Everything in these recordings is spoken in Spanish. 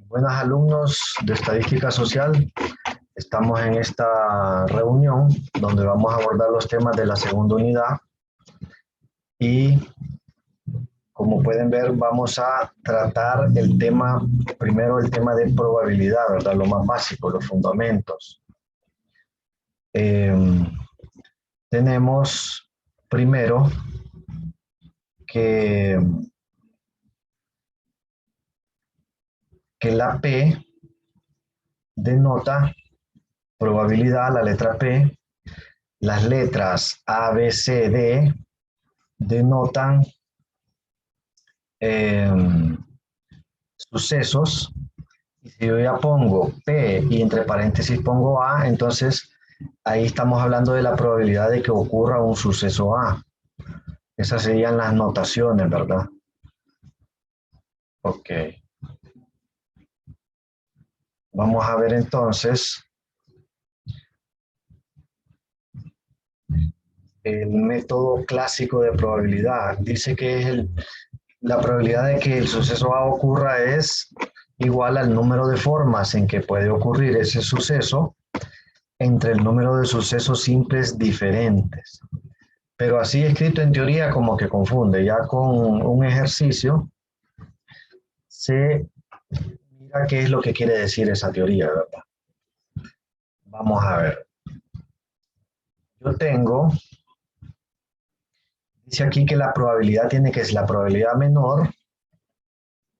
Buenas alumnos de Estadística Social, estamos en esta reunión donde vamos a abordar los temas de la segunda unidad y como pueden ver vamos a tratar el tema, primero el tema de probabilidad, ¿verdad? Lo más básico, los fundamentos. Tenemos primero que la P denota probabilidad, la letra P. Las letras A, B, C, D denotan sucesos. Y si yo ya pongo P y entre paréntesis pongo A, entonces ahí estamos hablando de la probabilidad de que ocurra un suceso A. Esas serían las notaciones, ¿verdad? Ok. Vamos a ver entonces el método clásico de probabilidad. Dice que es la probabilidad de que el suceso A ocurra es igual al número de formas en que puede ocurrir ese suceso entre el número de sucesos simples diferentes. Pero así escrito en teoría como que confunde. Ya con un ejercicio se mira qué es lo que quiere decir esa teoría, ¿verdad? Vamos a ver. Yo tengo, dice aquí que la probabilidad tiene que ser la probabilidad menor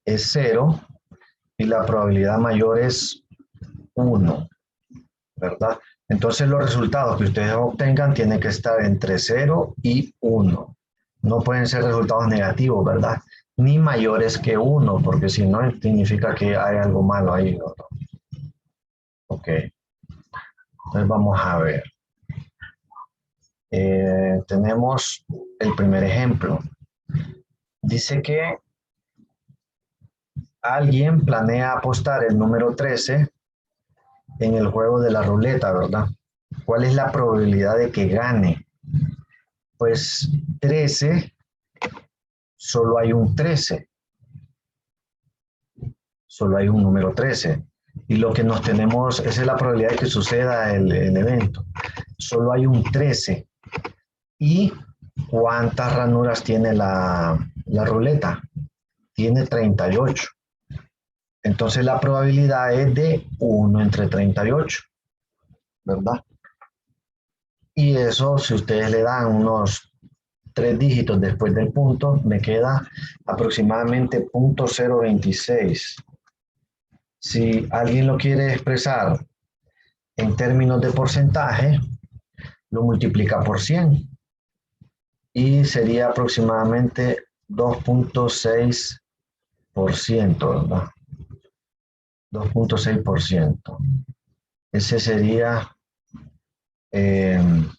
es 0 y la probabilidad mayor es 1, ¿verdad? Entonces los resultados que ustedes obtengan tienen que estar entre 0 y 1. No pueden ser resultados negativos, ¿verdad? Ni mayores que 1, porque si no significa que hay algo malo ahí, ¿no? Ok. Entonces vamos a ver. Tenemos el primer ejemplo. Dice que alguien planea apostar el número 13 en el juego de la ruleta, ¿verdad? ¿Cuál es la probabilidad de que gane? Pues 13, solo hay un 13. Solo hay un número 13. Y lo que nos tenemos, esa es la probabilidad de que suceda el evento. Solo hay un 13. ¿Y cuántas ranuras tiene la ruleta? Tiene 38. Entonces la probabilidad es de 1 entre 38, ¿verdad? Y eso, si ustedes le dan unos 3 dígitos después del punto, me queda aproximadamente 0.026. Si alguien lo quiere expresar en términos de porcentaje, lo multiplica por 100 y sería aproximadamente 2.6%, ¿verdad? 2.6%. Ese sería el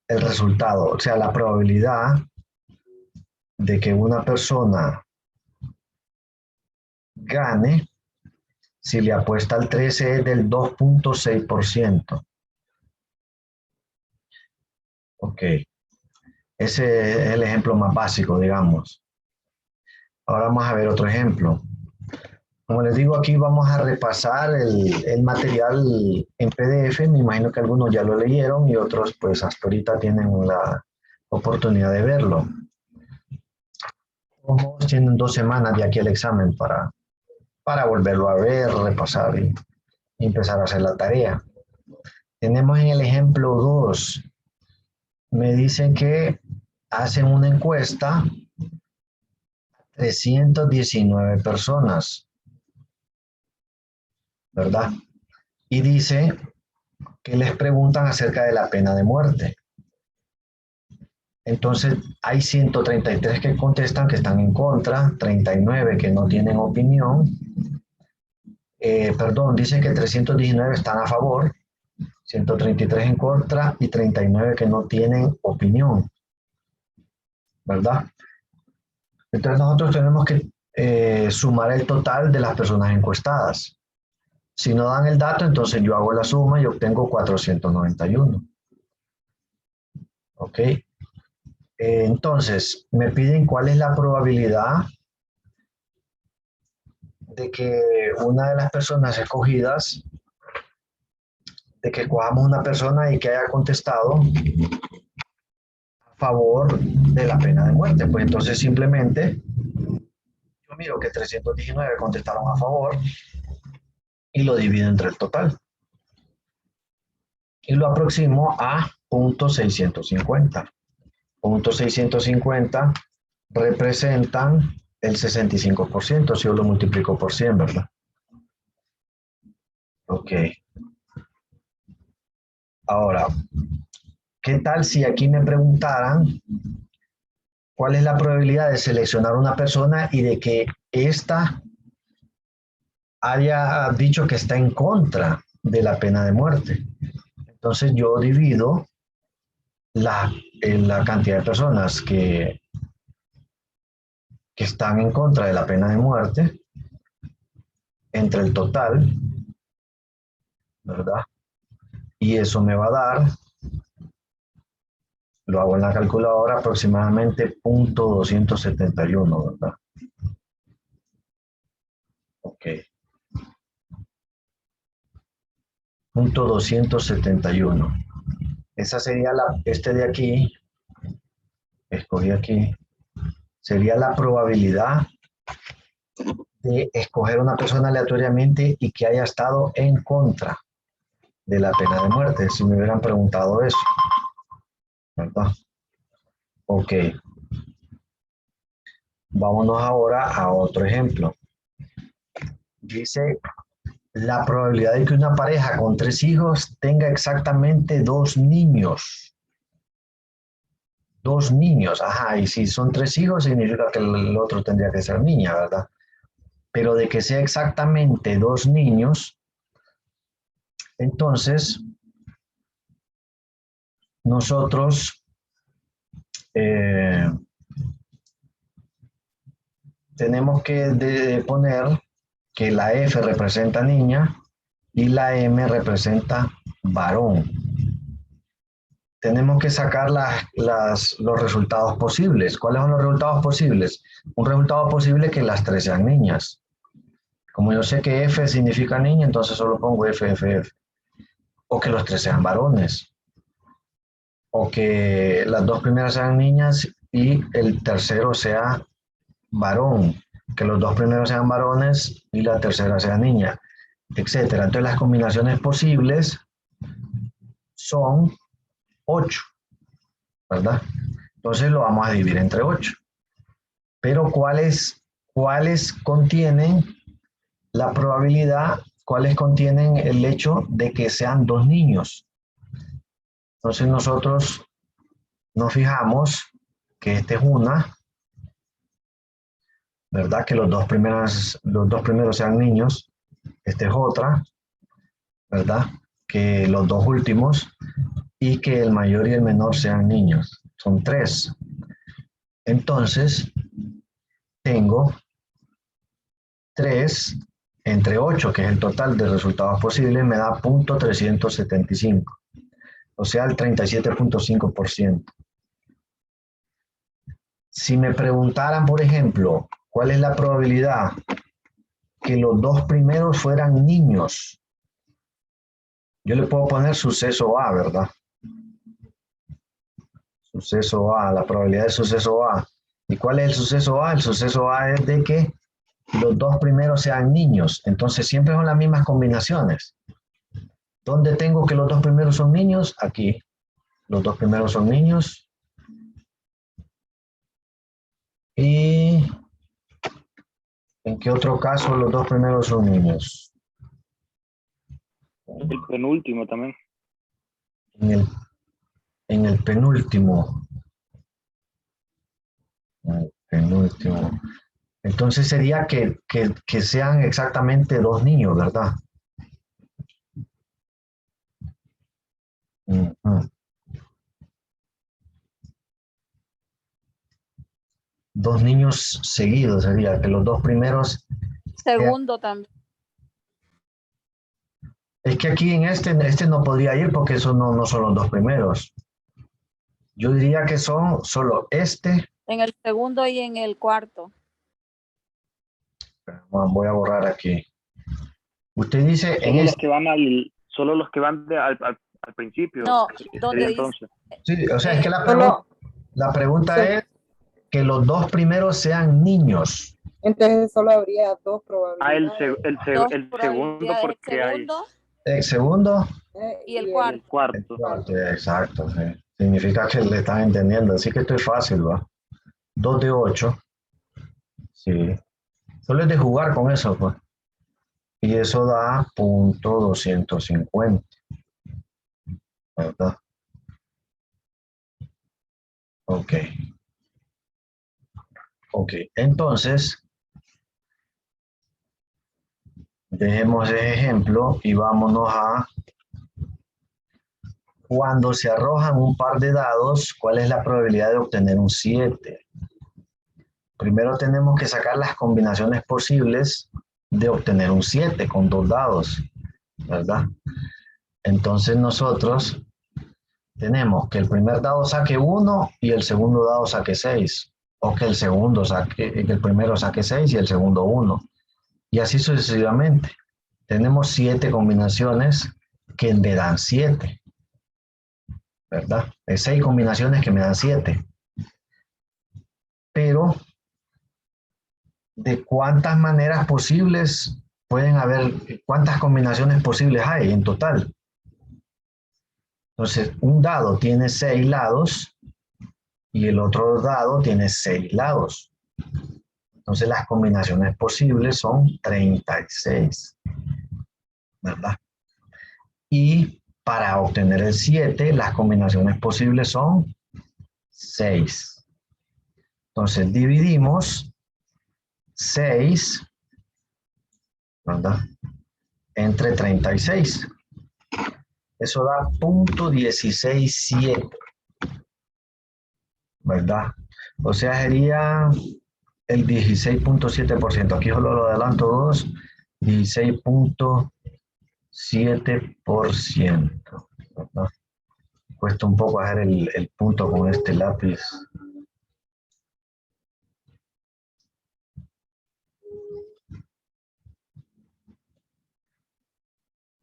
resultado, o sea, la probabilidad de que una persona gane si le apuesta al 13 es del 2.6%. Ok, ese es el ejemplo más básico, digamos. Ahora vamos a ver otro ejemplo. Como les digo, aquí vamos a repasar el material en PDF. Me imagino que algunos ya lo leyeron y otros pues hasta ahorita tienen la oportunidad de verlo. Todos tienen 2 semanas de aquí al examen para volverlo a ver, repasar y empezar a hacer la tarea. Tenemos en el ejemplo 2, me dicen que hacen una encuesta a 319 personas, ¿verdad? Y dice que les preguntan acerca de la pena de muerte. Entonces, hay 133 que contestan que están en contra, 39 que no tienen opinión. Dice que 319 están a favor, 133 en contra y 39 que no tienen opinión, ¿verdad? Entonces nosotros tenemos que sumar el total de las personas encuestadas. Si no dan el dato, entonces yo hago la suma y obtengo 491. ¿Ok? Entonces, me piden cuál es la probabilidad de que una de las personas escogidas, de que escojamos una persona y que haya contestado a favor de la pena de muerte. Pues entonces simplemente yo miro que 319 contestaron a favor y lo divido entre el total. Y lo aproximo a .650. .650 representan el 65%, si yo lo multiplico por 100, ¿verdad? Ok. Ahora, ¿qué tal si aquí me preguntaran cuál es la probabilidad de seleccionar una persona y de que ésta haya dicho que está en contra de la pena de muerte? Entonces yo divido la cantidad de personas que están en contra de la pena de muerte entre el total, ¿verdad? Y eso me va a dar, lo hago en la calculadora, aproximadamente .271, ¿verdad? Ok. .271. Esa sería este de aquí, escogí aquí, sería la probabilidad de escoger una persona aleatoriamente y que haya estado en contra de la pena de muerte, si me hubieran preguntado eso, ¿verdad? Ok. Vámonos ahora a otro ejemplo. Dice, la probabilidad de que una pareja con 3 hijos tenga exactamente 2 niños. 2 niños, ajá, y si son 3 hijos significa que el otro tendría que ser niña, ¿verdad? Pero de que sea exactamente 2 niños, entonces nosotros tenemos que poner que la F representa niña y la M representa varón. Tenemos que sacar los resultados posibles. ¿Cuáles son los resultados posibles? Un resultado posible es que las 3 sean niñas. Como yo sé que F significa niña, entonces solo pongo F, F, F. O que los 3 sean varones. O que las 2 primeras sean niñas y el tercero sea varón. Que los 2 primeros sean varones y la tercera sea niña, etcétera. Entonces las combinaciones posibles son 8, ¿verdad? Entonces lo vamos a dividir entre 8. Pero ¿cuáles contienen la probabilidad, cuáles contienen el hecho de que sean 2 niños? Entonces nosotros nos fijamos que esta es una, ¿verdad? Que los dos primeros sean niños. Esta es otra, ¿verdad? Que los 2 últimos y que el mayor y el menor sean niños. Son 3. Entonces, tengo 3 entre 8, que es el total de resultados posibles, me da .375. O sea, el 37.5%. Si me preguntaran, por ejemplo, ¿cuál es la probabilidad que los 2 primeros fueran niños? Yo le puedo poner suceso A, ¿verdad? Suceso A, la probabilidad de suceso A. ¿Y cuál es el suceso A? El suceso A es de que los 2 primeros sean niños. Entonces siempre son las mismas combinaciones. ¿Dónde tengo que los 2 primeros son niños? Aquí. Los 2 primeros son niños. ¿Y en qué otro caso los 2 primeros son niños? El penúltimo también. En el penúltimo. El penúltimo. Entonces sería que sean exactamente 2 niños, ¿verdad? Uh-huh. 2 niños seguidos sería que los 2 primeros. Segundo también. Es que aquí en este no podría ir porque esos no son los 2 primeros. Yo diría que son solo este. En el segundo y en el cuarto. Espérame Voy a borrar aquí. Usted dice en Solo los este, que van solo los que van al principio. No, Sería donde dice, entonces. sí, o sea, es que Solo, la pregunta so- es que los dos primeros sean niños. entonces solo habría dos El, probabilidades. dos el segundo probabilidades, el porque hay segundo El segundo, y el y el cuarto. el cuarto. cuarto, exacto. Sí. Significa que le están entendiendo, así que esto es fácil, ¿va? 2 de 8, sí. Solo es de jugar con eso, pues. Y eso da punto 250, ¿verdad? Ok. Ok, entonces, dejemos ese ejemplo y vámonos a cuando se arrojan un par de dados, ¿cuál es la probabilidad de obtener un 7? Primero tenemos que sacar las combinaciones posibles de obtener un 7 con dos dados, ¿verdad? Entonces nosotros tenemos que el primer dado saque 1 y el segundo dado saque 6, o que el primero saque 6 y el segundo 1, y así sucesivamente. Tenemos 7 combinaciones que me dan 7, ¿verdad? Es 6 combinaciones que me dan 7. Pero, ¿de cuántas maneras posibles pueden haber, cuántas combinaciones posibles hay en total? Entonces, un dado tiene 6 lados y el otro dado tiene 6 lados. Entonces, las combinaciones posibles son 36, ¿verdad? Y para obtener el 7, las combinaciones posibles son 6. Entonces, dividimos 6, ¿verdad? Entre 36. Eso da .167, ¿verdad? O sea, sería el 16.7%. Aquí solo lo adelanto 2, 16.7%, ¿verdad? Cuesta un poco hacer el punto con este lápiz.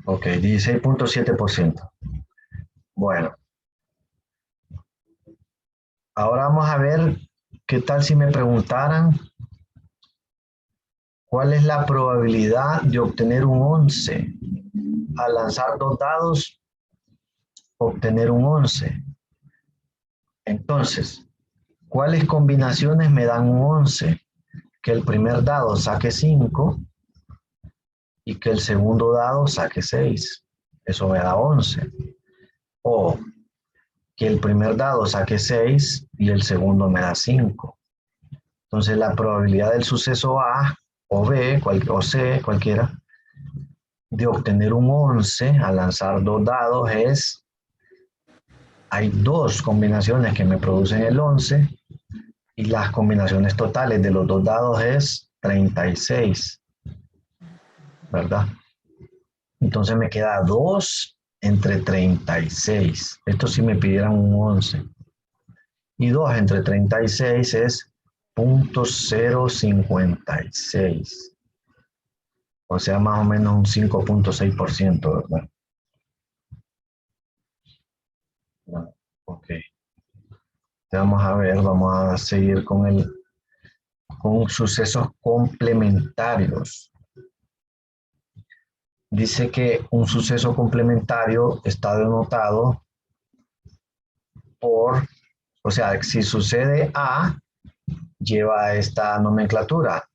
Ok, 16.7%. Bueno, ahora vamos a ver qué tal si me preguntaran cuál es la probabilidad de obtener un 11. Al lanzar dos dados, obtener un 11. Entonces, ¿cuáles combinaciones me dan un 11? Que el primer dado saque 5 y que el segundo dado saque 6. Eso me da 11. O que el primer dado saque 6 y el segundo me da 5. Entonces la probabilidad del suceso A o B o C, cualquiera, de obtener un 11 al lanzar dos dados es, hay dos combinaciones que me producen el 11 y las combinaciones totales de los dos dados es 36, ¿verdad? Entonces me queda 2 entre 36. Esto si me pidieran un 11. Y 2 entre 36 es .056. O sea, más o menos un 5.6%, ¿verdad? No, ok. Vamos a ver, vamos a seguir con sucesos complementarios. Dice que un suceso complementario está denotado por, o sea, si sucede A, lleva esta nomenclatura,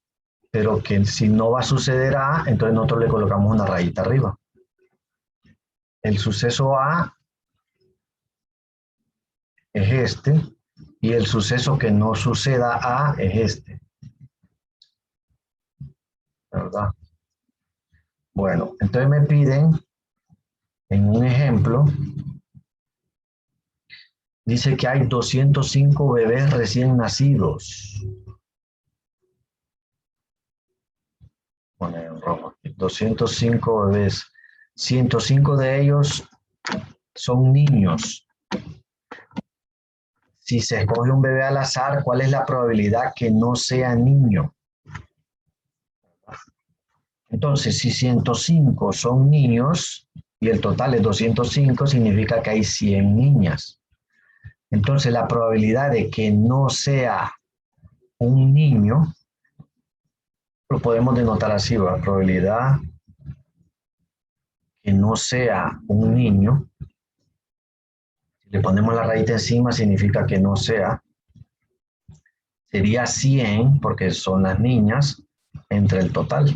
pero que si no va a suceder A, entonces nosotros le colocamos una rayita arriba. El suceso A es este, y el suceso que no suceda A es este, ¿verdad? Bueno, entonces me piden, en un ejemplo, dice que hay 205 bebés recién nacidos. Pone en rojo. 205 bebés. 105 de ellos son niños. Si se escoge un bebé al azar, ¿cuál es la probabilidad que no sea niño? Entonces, si 105 son niños y el total es 205, significa que hay 100 niñas. Entonces, la probabilidad de que no sea un niño, lo podemos denotar así, la probabilidad que no sea un niño, si le ponemos la raíz de encima, significa que no sea, sería 100, porque son las niñas, entre el total.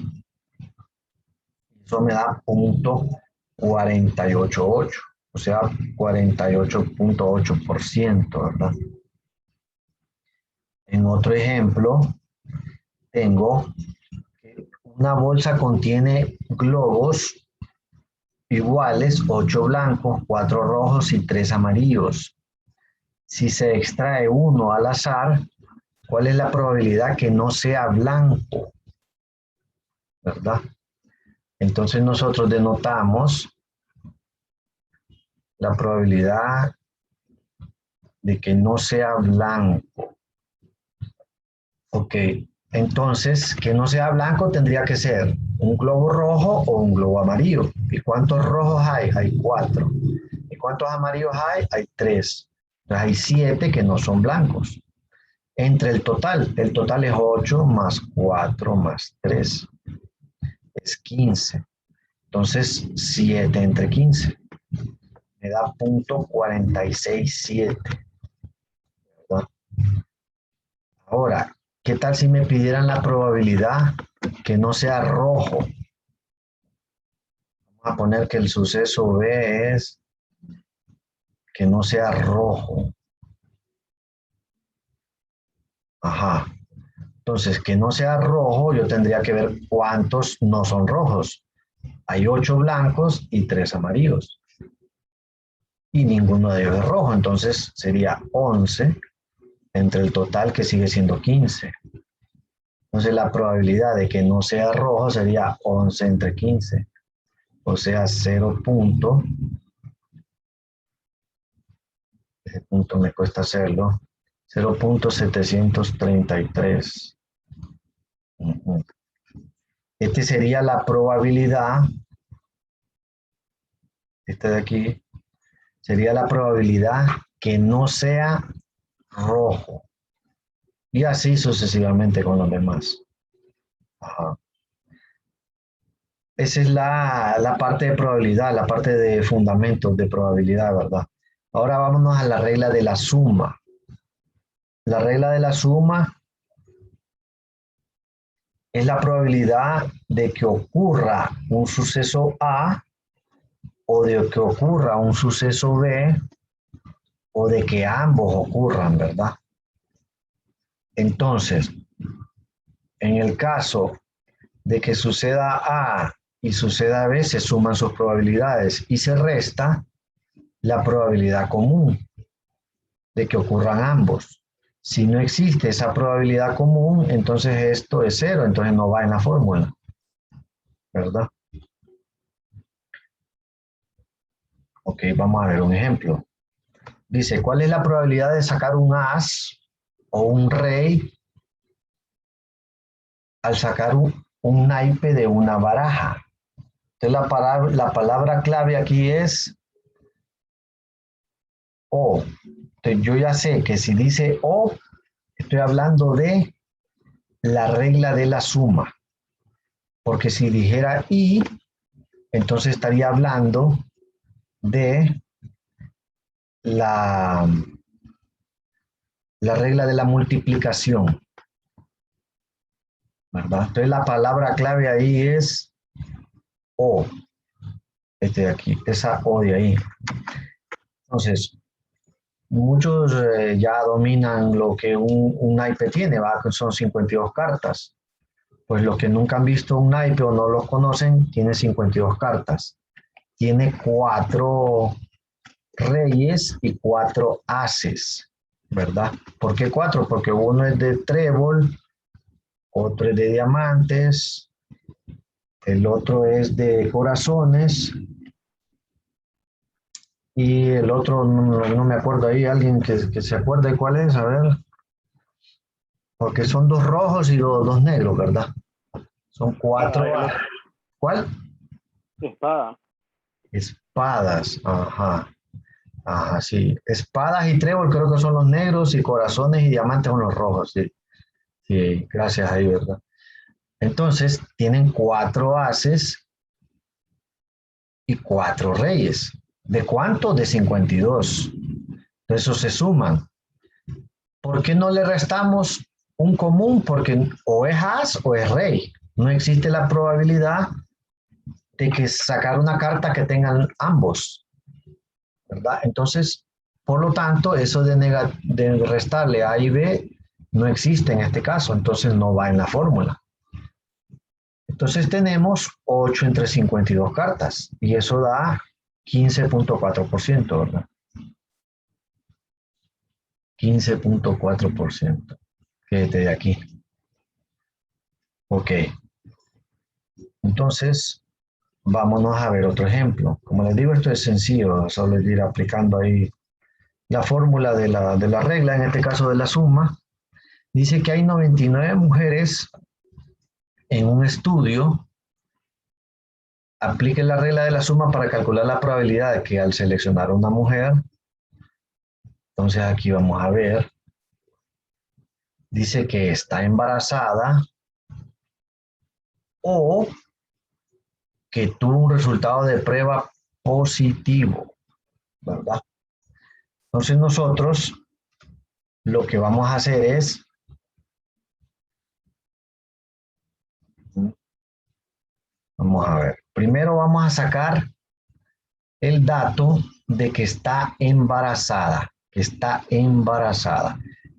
Eso me da .488, o sea, 48.8%, ¿verdad? En otro ejemplo, tengo que una bolsa contiene globos iguales, 8 blancos, 4 rojos y 3 amarillos. Si se extrae uno al azar, ¿cuál es la probabilidad que no sea blanco? ¿Verdad? Entonces nosotros denotamos la probabilidad de que no sea blanco. Ok, entonces que no sea blanco tendría que ser un globo rojo o un globo amarillo. ¿Y cuántos rojos hay? Hay 4. ¿Y cuántos amarillos hay? Hay 3. Entonces hay 7 que no son blancos. Entre el total es 8 más 4 más 3. Es 15. Entonces 7 entre 15. Me da .467. ¿Verdad? Ahora, ¿qué tal si me pidieran la probabilidad que no sea rojo? Vamos a poner que el suceso B es que no sea rojo. Ajá. Entonces, que no sea rojo, yo tendría que ver cuántos no son rojos. Hay 8 blancos y 3 amarillos. Y ninguno de ellos es rojo. Entonces, sería 11 entre el total, que sigue siendo 15. Entonces, la probabilidad de que no sea rojo sería 11 entre 15. O sea, 0. Ese punto me cuesta hacerlo. 0.733. Este sería la probabilidad, este de aquí, sería la probabilidad que no sea rojo. Y así sucesivamente con los demás. Ajá. Esa es la parte de probabilidad, la parte de fundamentos de probabilidad, ¿verdad? Ahora vámonos a la regla de la suma. La regla de la suma es la probabilidad de que ocurra un suceso A o de que ocurra un suceso B o de que ambos ocurran, ¿verdad? Entonces, en el caso de que suceda A y suceda B, se suman sus probabilidades y se resta la probabilidad común de que ocurran ambos. Si no existe esa probabilidad común, entonces esto es 0, entonces no va en la fórmula, ¿verdad? Ok, vamos a ver un ejemplo. Dice, ¿cuál es la probabilidad de sacar un as o un rey al sacar un naipe de una baraja? Entonces la palabra clave aquí es O. Entonces yo ya sé que si dice O, estoy hablando de la regla de la suma. Porque si dijera I, entonces estaría hablando de la regla de la multiplicación, ¿verdad? Entonces la palabra clave ahí es O, este de aquí, esa O de ahí. Entonces, muchos ya dominan lo que un naipe tiene, ¿va? Que son 52 cartas. Pues los que nunca han visto un naipe o no los conocen, tiene 52 cartas. Tiene 4 reyes y 4 ases, ¿verdad? ¿Por qué 4? Porque uno es de trébol, otro es de diamantes, el otro es de corazones y el otro no me acuerdo ahí, alguien que se acuerde cuál es, a ver, porque son 2 rojos y 2 negros, ¿verdad? Son 4. ¿Cuál? Espada. Espadas, ajá. Ajá, sí. Espadas y trébol creo que son los negros y corazones y diamantes son los rojos, sí. Sí, gracias ahí, ¿verdad? Entonces, tienen 4 ases y 4 reyes. ¿De cuánto? De 52. Entonces, eso se suman. ¿Por qué no le restamos un común? Porque o es as o es rey. No existe la probabilidad de que sacar una carta que tengan ambos, ¿verdad? Entonces, por lo tanto, eso de restarle A y B no existe en este caso, entonces no va en la fórmula. Entonces tenemos 8 entre 52 cartas y eso da 15.4%, ¿verdad? 15.4%. Quédate de aquí. Ok. Entonces, vámonos a ver otro ejemplo. Como les digo, esto es sencillo, solo es ir aplicando ahí la fórmula de la regla, en este caso de la suma. Dice que hay 99 mujeres en un estudio. Aplique la regla de la suma para calcular la probabilidad de que al seleccionar una mujer, entonces aquí vamos a ver, dice que está embarazada o que tuvo un resultado de prueba positivo, ¿verdad? Entonces nosotros lo que vamos a hacer es, vamos a ver, primero vamos a sacar el dato de que está embarazada,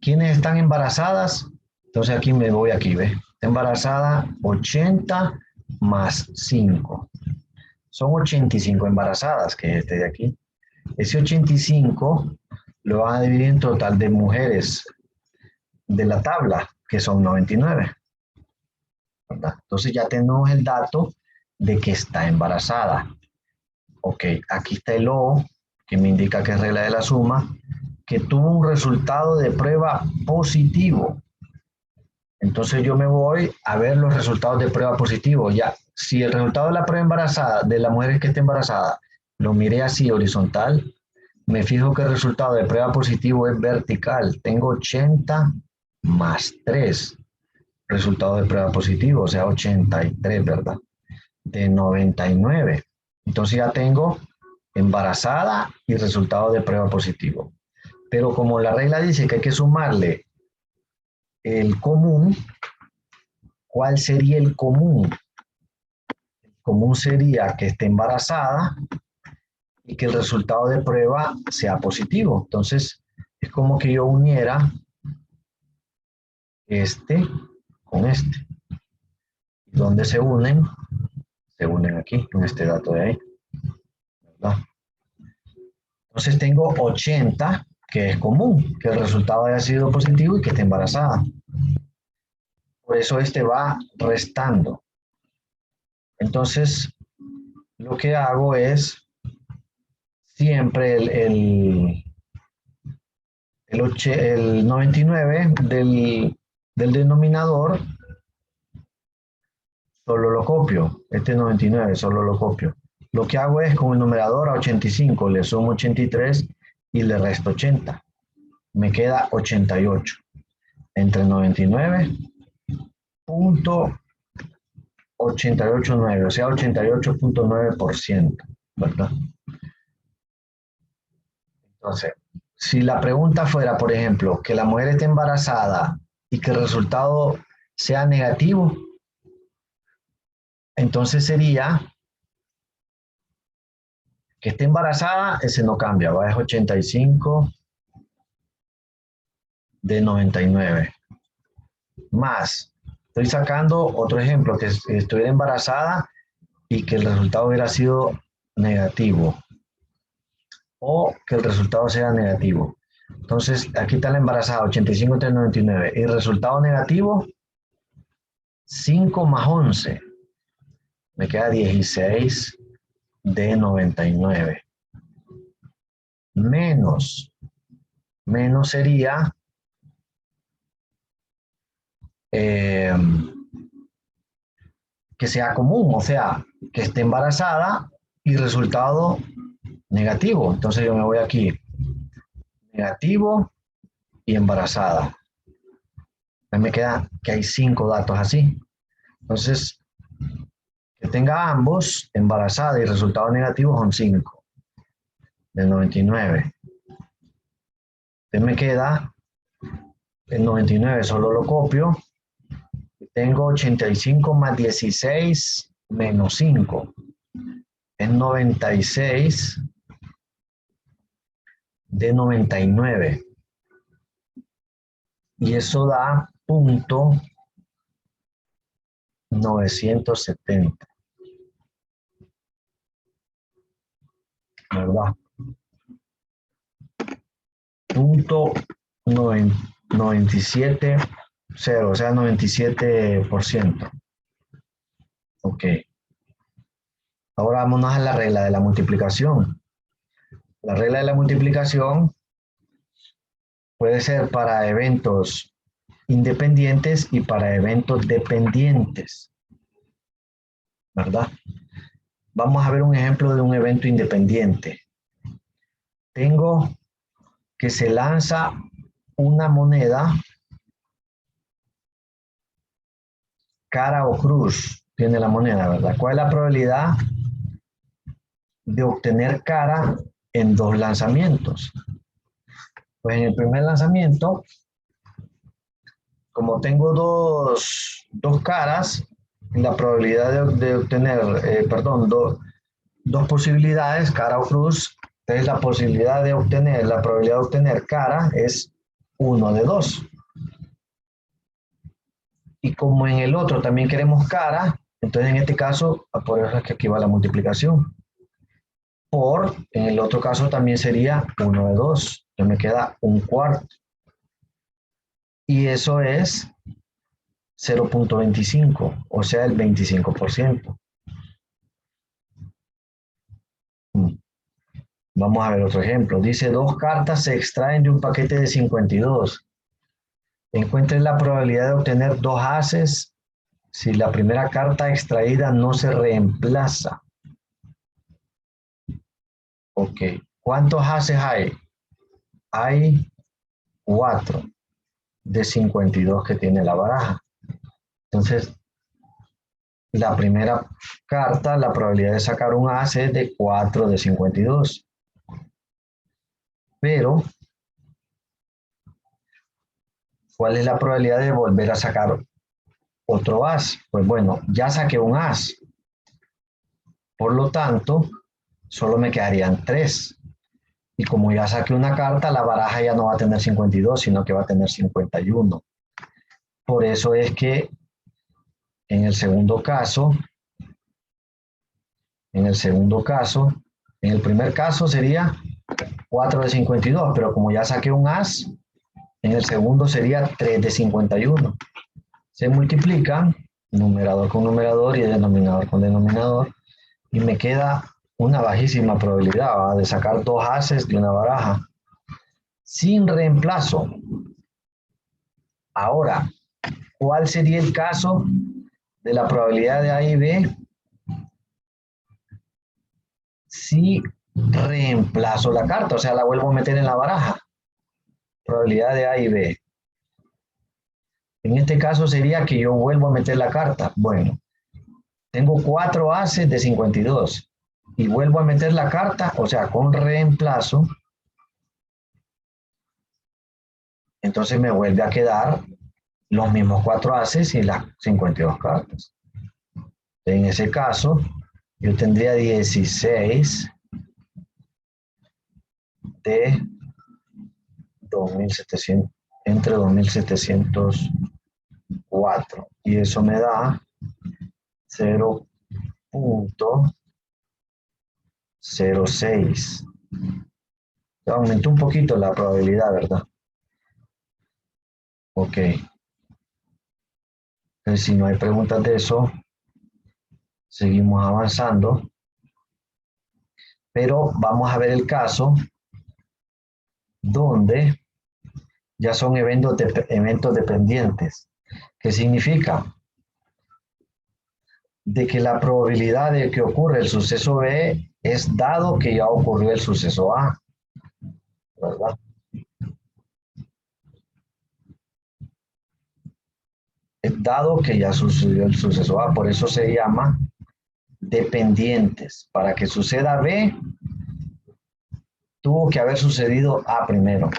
¿Quiénes están embarazadas? Entonces aquí me voy aquí, ¿ves? Está embarazada 80 más 5. Son 85 embarazadas, que es este de aquí. Ese 85 lo van a dividir en total de mujeres de la tabla, que son 99. ¿Verdad? Entonces ya tenemos el dato de que está embarazada. Ok, aquí está el O, que me indica que es regla de la suma, que tuvo un resultado de prueba positivo. Entonces yo me voy a ver los resultados de prueba positivo. Ya, si el resultado de la prueba embarazada, de la mujer que esté embarazada, lo miré así horizontal, me fijo que el resultado de prueba positivo es vertical. Tengo 80 más 3. Resultado de prueba positivo, o sea, 83, ¿verdad? De 99. Entonces ya tengo embarazada y resultado de prueba positivo. Pero como la regla dice que hay que sumarle el común, ¿cuál sería el común? El común sería que esté embarazada y que el resultado de prueba sea positivo. Entonces, es como que yo uniera este con este. ¿Dónde se unen? Se unen aquí, en este dato de ahí, ¿verdad? Entonces tengo 80, que es común, que el resultado haya sido positivo y que esté embarazada. Por eso este va restando. Entonces, lo que hago es siempre el 99 del denominador, solo lo copio. Este 99 solo lo copio. Lo que hago es con el numerador a 85, le sumo 83 y le resto 80. Me queda 88. Entre 99.889, o sea, 88.9%, ¿verdad? Entonces, si la pregunta fuera, por ejemplo, que la mujer esté embarazada y que el resultado sea negativo, entonces sería que esté embarazada, ese no cambia, va, es 85 de 99. Más, estoy sacando otro ejemplo, que estuviera embarazada y que el resultado hubiera sido negativo, o que el resultado sea negativo. Entonces, aquí está la embarazada, 85 entre 99. Y el resultado negativo, 5 más 11. Me queda 16 de 99. Menos sería 5 que sea común, o sea, que esté embarazada y resultado negativo. Entonces yo me voy aquí, negativo y embarazada. Me queda que hay 5 datos así. Entonces, que tenga ambos, embarazada y resultado negativo, son 5 de 99. Entonces me queda el 99, solo lo copio. Tengo 85 más 16 menos 5. Es 96 de 99. Y eso da punto 970. ¿Verdad? Punto 97, 0, o sea, 97%. Ok. Ahora vámonos a la regla de la multiplicación. La regla de la multiplicación puede ser para eventos independientes y para eventos dependientes, ¿verdad? Vamos a ver un ejemplo de un evento independiente. Tengo que se lanza una moneda, cara o cruz, tiene la moneda, ¿verdad? ¿Cuál es la probabilidad de obtener cara en 2 lanzamientos? Pues en el primer lanzamiento, como tengo dos caras, la probabilidad de obtener, dos posibilidades, cara o cruz, entonces la probabilidad de obtener cara es 1 de 2. Y como en el otro también queremos cara, entonces en este caso, por eso es que aquí va la multiplicación. En el otro caso también sería 1 de 2. Entonces me queda 1/4. Y eso es 0.25, o sea, el 25%. Vamos a ver otro ejemplo. Dice, 2 cartas se extraen de un paquete de 52. Encuentren la probabilidad de obtener 2 ases si la primera carta extraída no se reemplaza. Ok. ¿Cuántos ases hay? Hay 4 de 52 que tiene la baraja. Entonces, la primera carta, la probabilidad de sacar un as es de 4 de 52. Pero, ¿cuál es la probabilidad de volver a sacar otro as? Pues bueno, ya saqué un as. Por lo tanto, solo me quedarían 3. Y como ya saqué una carta, la baraja ya no va a tener 52, sino que va a tener 51. Por eso es que en el segundo caso, en el primer caso sería 4 de 52, pero como ya saqué un as, en el segundo sería 3 de 51. Se multiplican numerador con numerador y denominador con denominador, y me queda una bajísima probabilidad, ¿va?, de sacar 2 ases de una baraja sin reemplazo. Ahora, ¿cuál sería el caso de la probabilidad de A y B si reemplazo la carta? O sea, la vuelvo a meter en la baraja. Probabilidad de A y B. En este caso sería que yo vuelvo a meter la carta. Bueno, tengo 4 ases de 52 y vuelvo a meter la carta, o sea, con reemplazo. Entonces me vuelve a quedar los mismos 4 ases y las 52 cartas. En ese caso, yo tendría 16 de 2700, entre 2704. Y eso me da 0.06. Aumentó un poquito la probabilidad, ¿verdad? Ok. Entonces, si no hay preguntas de eso, seguimos avanzando. Pero vamos a ver el caso donde ya son eventos dependientes. ¿Qué significa? de que la probabilidad de que ocurra el suceso B es dado que ya ocurrió el suceso A, ¿verdad? Es dado que ya sucedió el suceso A, por eso se llama dependientes. Para que suceda B, tuvo que haber sucedido A primero.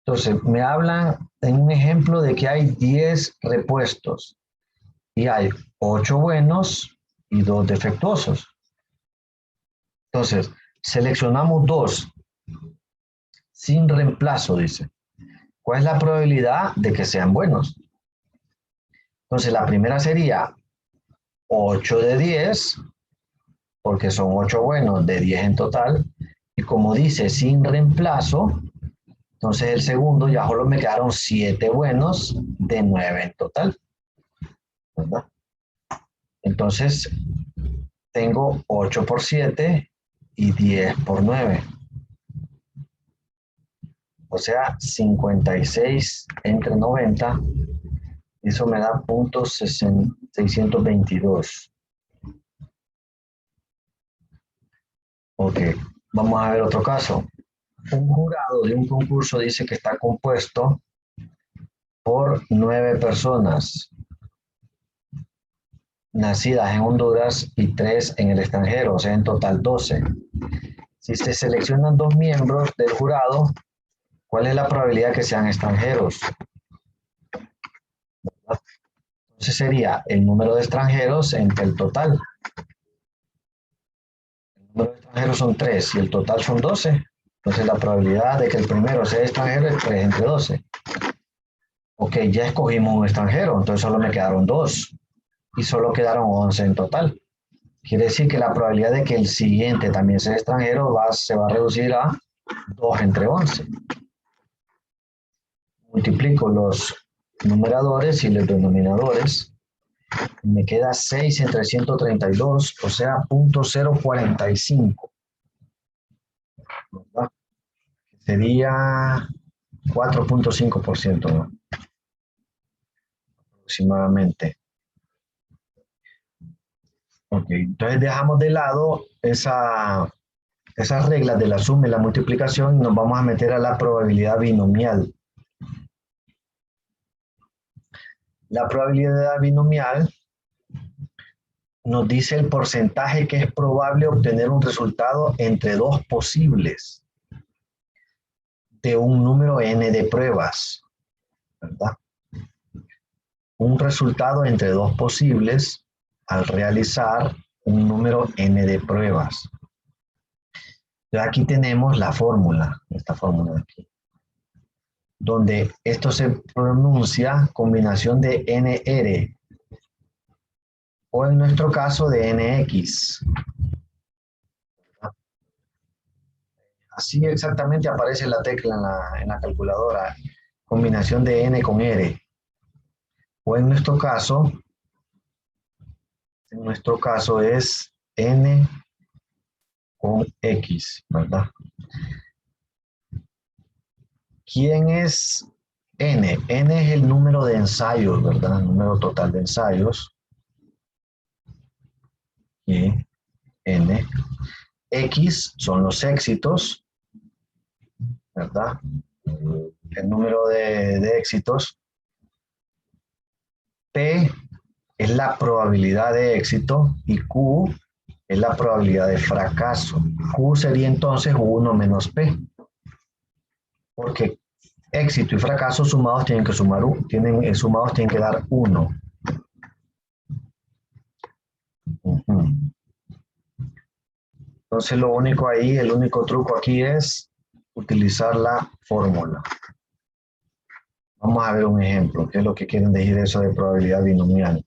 Entonces, me hablan en un ejemplo de que hay 10 repuestos y hay 8 buenos y 2 defectuosos. Entonces, seleccionamos 2 sin reemplazo, dice. ¿Cuál es la probabilidad de que sean buenos? Entonces, la primera sería 8 de 10, porque son 8 buenos de 10 en total. Y como dice sin reemplazo, entonces el segundo ya solo me quedaron 7 buenos de 9 en total, ¿verdad? Entonces, tengo 8 por 7 y 10 por 9. O sea, 56 entre 90. Eso me da puntos 622. Ok, vamos a ver otro caso. Un jurado de un concurso dice que está compuesto por 9 personas nacidas en Honduras y 3 en el extranjero, o sea, en total 12. Si se seleccionan 2 miembros del jurado, ¿cuál es la probabilidad que sean extranjeros? Entonces sería el número de extranjeros entre el total. El número de extranjeros son 3 y el total son 12. Entonces la probabilidad de que el primero sea extranjero es 3 entre 12. Ok, ya escogimos un extranjero, entonces solo me quedaron 2 y solo quedaron 11 en total. Quiere decir que la probabilidad de que el siguiente también sea extranjero se va a reducir a 2 entre 11. Multiplico los numeradores y los denominadores. Me queda 6 entre 132, o sea, 0.045. ¿Verdad? Sería 4.5%, ¿no? Aproximadamente. Ok, entonces dejamos de lado esas reglas de la suma y la multiplicación y nos vamos a meter a la probabilidad binomial. La probabilidad binomial nos dice el porcentaje que es probable obtener un resultado entre 2 posibles de un número n de pruebas, ¿verdad? Un resultado entre 2 posibles al realizar un número n de pruebas. Entonces aquí tenemos la fórmula, esta fórmula de aquí, donde esto se pronuncia combinación de NR, o en nuestro caso de NX. Así exactamente aparece la tecla en la calculadora, combinación de N con R. O en nuestro caso es N con X, ¿verdad? ¿Quién es N? N es el número de ensayos, ¿verdad? El número total de ensayos. Y N. X son los éxitos, ¿verdad? El número de éxitos. P es la probabilidad de éxito y Q es la probabilidad de fracaso. Q sería entonces 1 menos P. Porque éxito y fracaso sumados tienen que sumados tienen que dar 1. Entonces lo único ahí, el único truco aquí es utilizar la fórmula. Vamos a ver un ejemplo, ¿qué es lo que quieren decir eso de probabilidad binomial?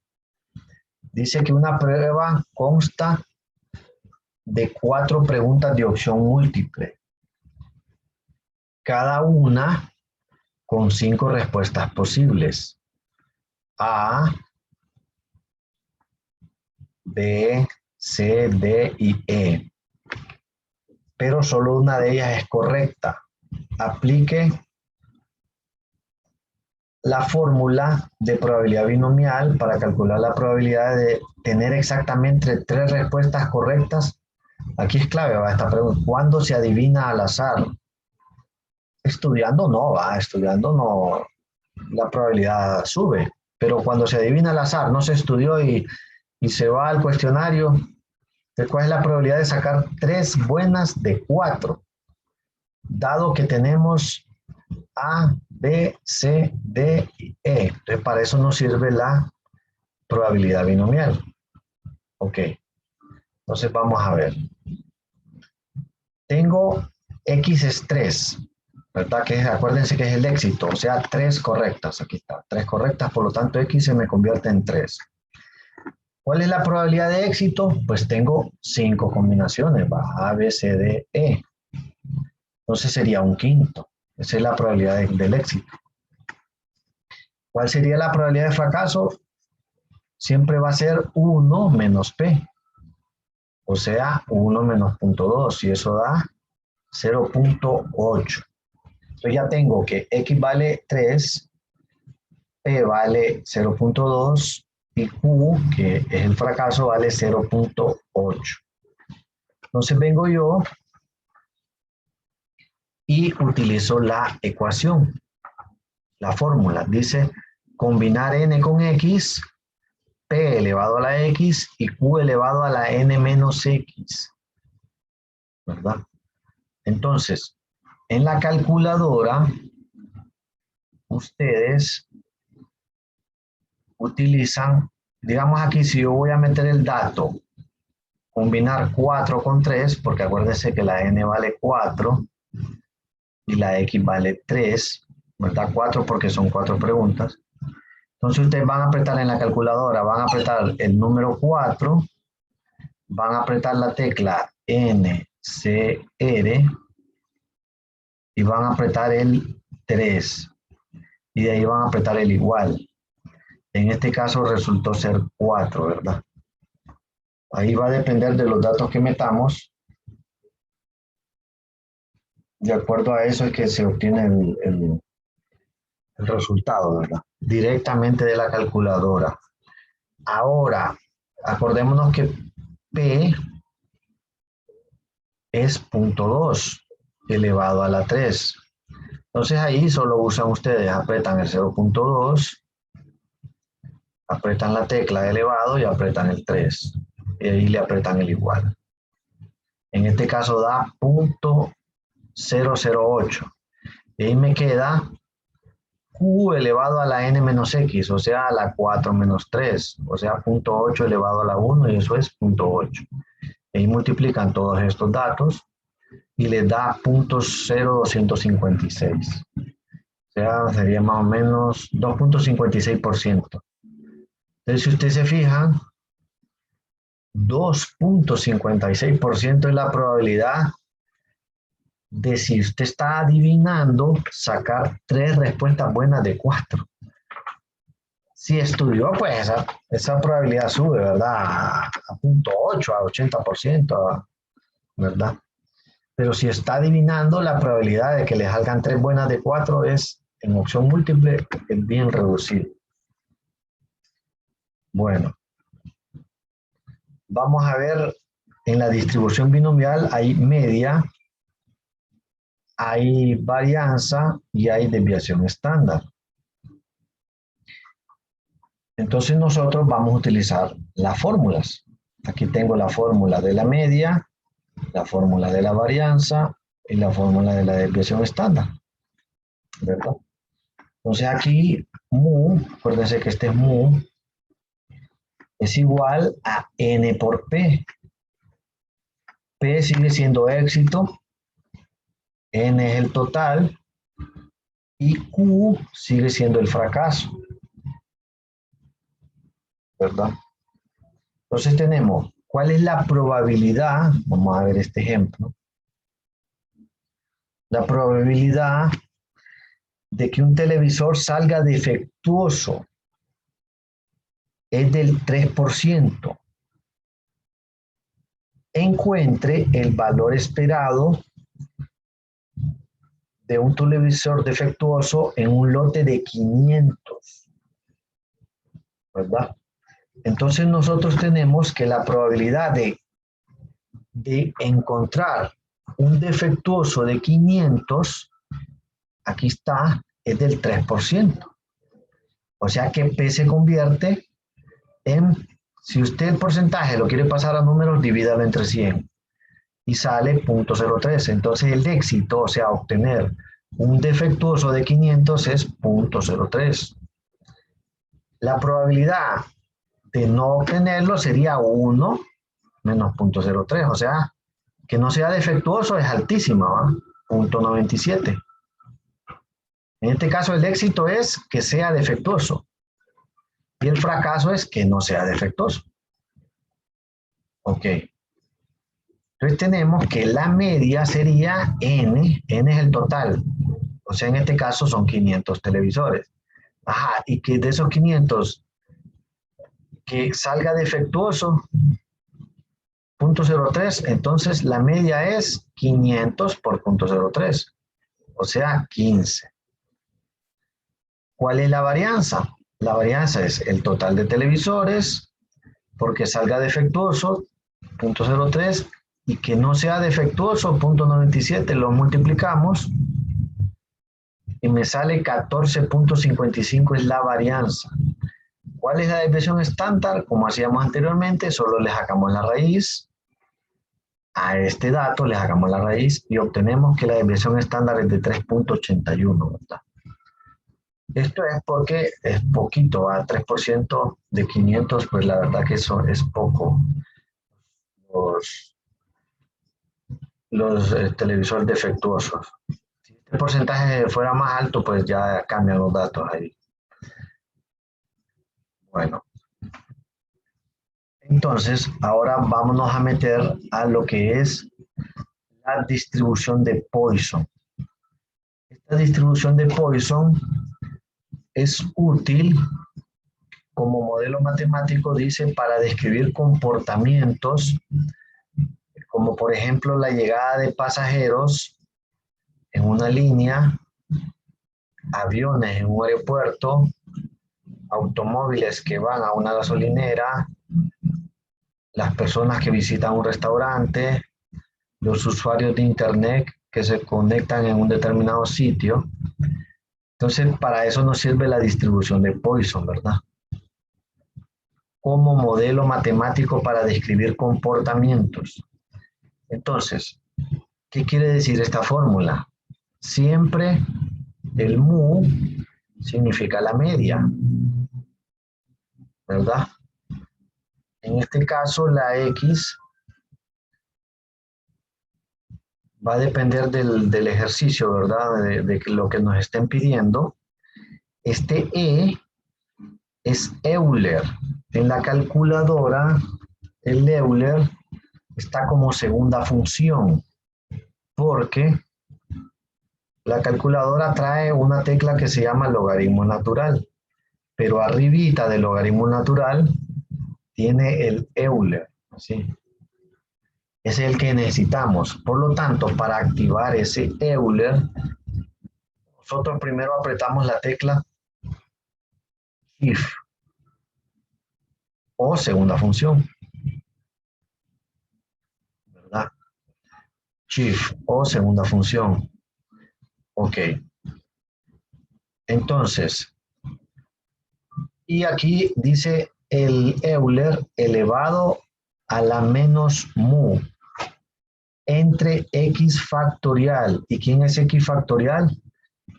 Dice que una prueba consta de 4 preguntas de opción múltiple, cada una con 5 respuestas posibles. A, B, C, D y E. Pero solo una de ellas es correcta. Aplique la fórmula de probabilidad binomial para calcular la probabilidad de tener exactamente 3 respuestas correctas. Aquí es clave, va esta pregunta. ¿Cuándo se adivina al azar? Estudiando no, la probabilidad sube. Pero cuando se adivina al azar, no se estudió y se va al cuestionario, ¿cuál es la probabilidad de sacar 3 buenas de 4? Dado que tenemos A, B, C, D y E. Entonces, para eso nos sirve la probabilidad binomial. Ok. Entonces, vamos a ver. Tengo X es 3, ¿verdad? Acuérdense que es el éxito, o sea, 3 correctas. Aquí está, 3 correctas, por lo tanto, X se me convierte en 3. ¿Cuál es la probabilidad de éxito? Pues tengo 5 combinaciones, va, A, B, C, D, E. Entonces sería un quinto. Esa es la probabilidad del éxito. ¿Cuál sería la probabilidad de fracaso? Siempre va a ser 1 menos P. O sea, 1 menos 0.2. Y eso da 0.8. Entonces ya tengo que X vale 3, P vale 0.2 y Q, que es el fracaso, vale 0.8. Entonces vengo yo y utilizo la ecuación, la fórmula. Dice combinar n con x, p elevado a la x y q elevado a la n menos x. ¿Verdad? Entonces, en la calculadora, ustedes utilizan, digamos aquí, si yo voy a meter el dato, combinar 4 con 3, porque acuérdense que la n vale 4 y la x vale 3, ¿verdad? 4 porque son 4 preguntas. Entonces ustedes van a apretar en la calculadora, van a apretar el número 4, van a apretar la tecla NCR y van a apretar el 3. Y de ahí van a apretar el igual. En este caso resultó ser 4, ¿verdad? Ahí va a depender de los datos que metamos. De acuerdo a eso es que se obtiene el resultado, ¿verdad? Directamente de la calculadora. Ahora, acordémonos que P es 0.2 elevado a la 3. Entonces ahí solo usan ustedes, apretan el 0.2, apretan la tecla elevado y apretan el 3. Y ahí le apretan el igual. En este caso da 0.008. Y ahí me queda Q elevado a la n menos x, o sea, a la 4 menos 3, o sea, 0.8 elevado a la 1, y eso es 0.8. Ahí multiplican todos estos datos y les da 0.0256. O sea, sería más o menos 2.56%. Entonces, si usted se fija, 2.56% es la probabilidad de, si usted está adivinando, sacar 3 respuestas buenas de 4. Si estudió, pues esa probabilidad sube, ¿verdad? A 0.8, a 80%, ¿verdad? Pero si está adivinando, la probabilidad de que le salgan 3 buenas de 4 es, en opción múltiple, es bien reducida. Bueno, vamos a ver, en la distribución binomial hay media, hay varianza y hay desviación estándar. Entonces nosotros vamos a utilizar las fórmulas. Aquí tengo la fórmula de la media, la fórmula de la varianza y la fórmula de la desviación estándar, ¿verdad? Entonces aquí mu, acuérdense que este es mu, es igual a n por p. P sigue siendo éxito, n es el total y q sigue siendo el fracaso, ¿verdad? Entonces tenemos, ¿cuál es la probabilidad? Vamos a ver este ejemplo. La probabilidad de que un televisor salga defectuoso es del 3%. Encuentre el valor esperado de un televisor defectuoso en un lote de 500, ¿verdad? Entonces nosotros tenemos que la probabilidad de encontrar un defectuoso de 500, aquí está, es del 3%. O sea que P se convierte en, si usted el porcentaje lo quiere pasar a números, divídalo entre 100 y sale 0.03. Entonces el éxito, o sea, obtener un defectuoso de 500 es 0.03. La probabilidad de no obtenerlo sería 1 menos 0.03, o sea, que no sea defectuoso es altísima, ¿va? 0.97. En este caso el éxito es que sea defectuoso y el fracaso es que no sea defectuoso. Ok. Entonces tenemos que la media sería N es el total. O sea, en este caso son 500 televisores. Ajá, y que de esos 500 que salga defectuoso, 0.03, entonces la media es 500 por 0.03, o sea, 15. ¿Cuál es la varianza? La varianza es el total de televisores, porque salga defectuoso, 0.03, y que no sea defectuoso, 0.97, lo multiplicamos, y me sale 14.55 es la varianza. ¿Cuál es la desviación estándar? Como hacíamos anteriormente, solo le sacamos la raíz. A este dato le sacamos la raíz y obtenemos que la desviación estándar es de 3.81, ¿verdad? Esto es porque es poquito, a 3% de 500, pues la verdad que eso es poco. Los televisores defectuosos. Si el porcentaje fuera más alto, pues ya cambian los datos ahí. Bueno. Entonces, ahora vámonos a meter a lo que es la distribución de Poisson. Esta distribución de Poisson es útil como modelo matemático, dice, para describir comportamientos, como por ejemplo la llegada de pasajeros en una línea, aviones en un aeropuerto, automóviles que van a una gasolinera, las personas que visitan un restaurante, los usuarios de internet que se conectan en un determinado sitio. Entonces, para eso nos sirve la distribución de Poisson, ¿verdad? Como modelo matemático para describir comportamientos. Entonces, ¿qué quiere decir esta fórmula? Siempre el mu significa la media, ¿verdad? En este caso, la X va a depender del ejercicio, ¿verdad? De lo que nos estén pidiendo. Este E es Euler. En la calculadora, el Euler está como segunda función, porque la calculadora trae una tecla que se llama logaritmo natural, pero arribita del logaritmo natural tiene el Euler, ¿sí? Ese es el que necesitamos. Por lo tanto, para activar ese Euler, nosotros primero apretamos la tecla Shift o segunda función, ¿verdad? Shift o segunda función. Ok. Entonces, y aquí dice el Euler elevado a la menos mu entre x factorial. ¿Y quién es x factorial?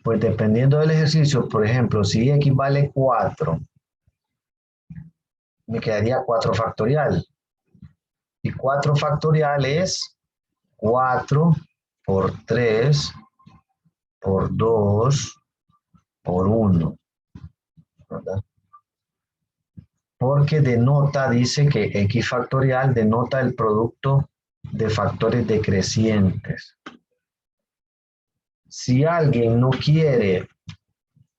Pues dependiendo del ejercicio, por ejemplo, si x vale 4, me quedaría 4 factorial. Y 4 factorial es 4 por 3 por 2 por 1, ¿verdad? Porque denota, dice que x factorial denota el producto de factores decrecientes. Si alguien no quiere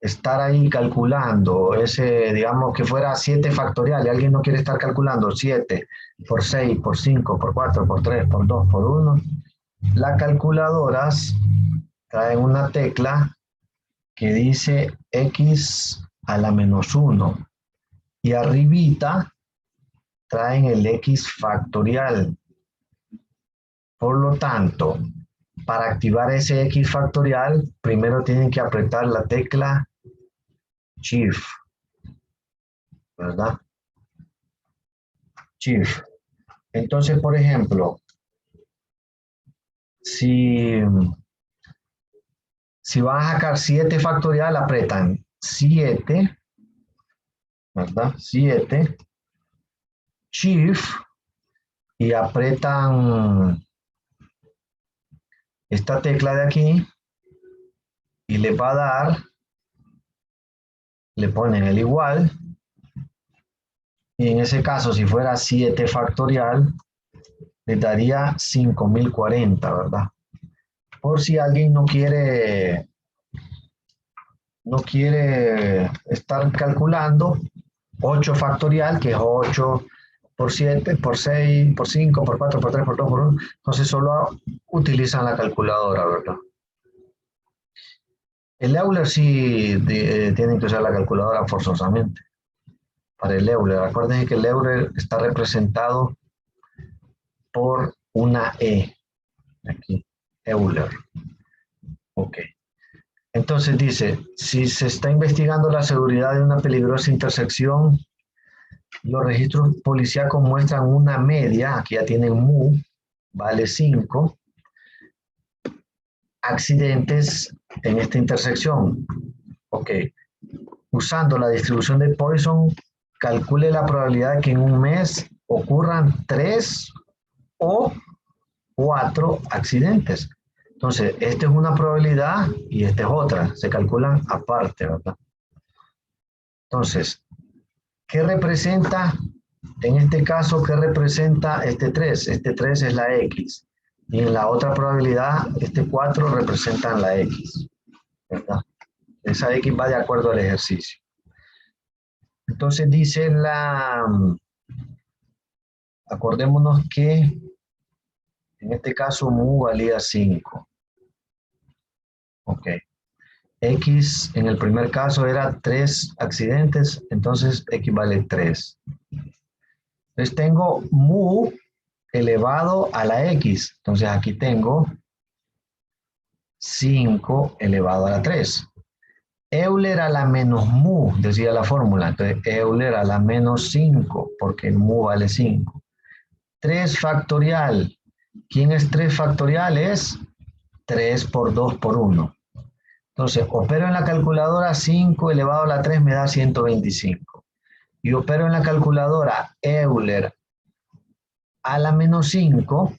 estar ahí calculando ese, digamos que fuera 7 factorial, y alguien no quiere estar calculando 7 por 6, por 5, por 4, por 3, por 2, por 1, las calculadoras traen una tecla que dice x a la menos 1 y arribita traen el x factorial. Por lo tanto, para activar ese x factorial, primero tienen que apretar la tecla Shift, ¿verdad? Shift. Entonces, por ejemplo, si van a sacar 7 factorial, apretan 7, ¿verdad? 7, Shift, y apretan esta tecla de aquí y le va a dar, le ponen el igual, y en ese caso, si fuera 7 factorial, le daría 5040, ¿verdad? Por si alguien no quiere estar calculando, 8 factorial, que es 8 por 7, por 6, por 5, por 4, por 3, por 2, por 1, entonces solo utilizan la calculadora, ¿verdad? El Euler sí tienen que usar la calculadora forzosamente. Para el Euler, acuérdense que el Euler está representado por una E. Aquí, Euler. Ok. Entonces dice, si se está investigando la seguridad de una peligrosa intersección, los registros policíacos muestran una media, aquí ya tienen mu, vale 5, accidentes en esta intersección. Ok. Usando la distribución de Poisson, calcule la probabilidad de que en un mes ocurran 3 o 4 accidentes. Entonces, esta es una probabilidad y esta es otra. Se calculan aparte, ¿verdad? Entonces, ¿qué representa? En este caso, ¿qué representa este 3? Este 3 es la X. Y en la otra probabilidad, este 4 representa la X, ¿verdad? Esa X va de acuerdo al ejercicio. Entonces dice acordémonos que en este caso mu valía 5. Ok. X en el primer caso era 3 accidentes, entonces X vale 3. Entonces tengo mu elevado a la X. Entonces aquí tengo 5 elevado a la 3. Euler a la menos mu, decía la fórmula. Entonces Euler a la menos 5, porque el mu vale 5. 3 factorial. ¿Quién es 3 factorial? Es 3 por 2 por 1. Entonces, opero en la calculadora 5 elevado a la 3 me da 125. Y opero en la calculadora Euler a la menos 5